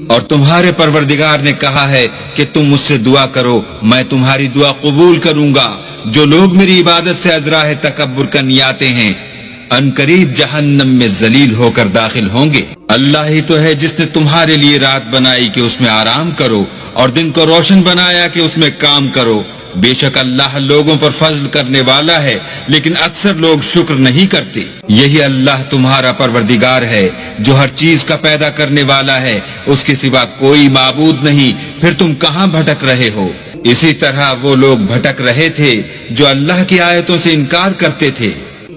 اور تمہارے پروردگار نے کہا ہے کہ تم مجھ سے دعا کرو، میں تمہاری دعا قبول کروں گا۔ جو لوگ میری عبادت سے ازراہ تکبر کرنی آتے ہیں ان قریب جہنم میں ذلیل ہو کر داخل ہوں گے۔ اللہ ہی تو ہے جس نے تمہارے لیے رات بنائی کہ اس میں آرام کرو، اور دن کو روشن بنایا کہ اس میں کام کرو۔ بے شک اللہ لوگوں پر فضل کرنے والا ہے، لیکن اکثر لوگ شکر نہیں کرتے۔ یہی اللہ تمہارا پروردگار ہے جو ہر چیز کا پیدا کرنے والا ہے، اس کے سوا کوئی معبود نہیں، پھر تم کہاں بھٹک رہے ہو؟ اسی طرح وہ لوگ بھٹک رہے تھے جو اللہ کی آیتوں سے انکار کرتے تھے۔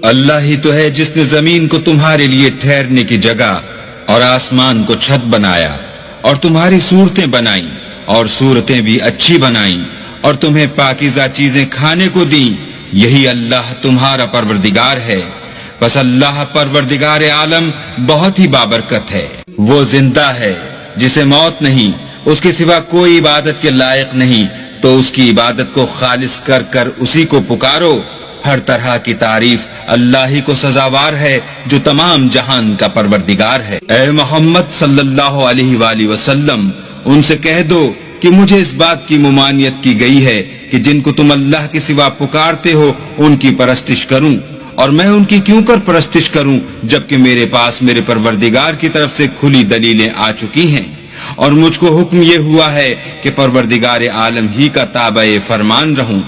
اللہ ہی تو ہے جس نے زمین کو تمہارے لیے ٹھہرنے کی جگہ اور آسمان کو چھت بنایا، اور تمہاری صورتیں بنائیں، اور صورتیں بھی اچھی بنائیں، اور تمہیں پاکیزہ چیزیں کھانے کو دیں۔ یہی اللہ تمہارا پروردگار ہے۔ بس اللہ پروردگار عالم بہت ہی بابرکت ہے۔ وہ زندہ ہے جسے موت نہیں، اس کے سوا کوئی عبادت کے لائق نہیں، تو اس کی عبادت کو خالص کر کر اسی کو پکارو۔ ہر طرح کی تعریف اللہ ہی کو سزاوار ہے جو تمام جہان کا پروردگار ہے۔ اے محمد صلی اللہ علیہ وآلہ وسلم، ان سے کہہ دو کہ مجھے اس بات کی ممانعت کی گئی ہے کہ جن کو تم اللہ کے سوا پکارتے ہو ان کی پرستش کروں، اور میں ان کی کیوں کر پرستش کروں جبکہ میرے پاس میرے پروردگار کی طرف سے کھلی دلیلیں آ چکی ہیں، اور مجھ کو حکم یہ ہوا ہے کہ پروردگار عالم ہی کا تابع فرمان رہوں۔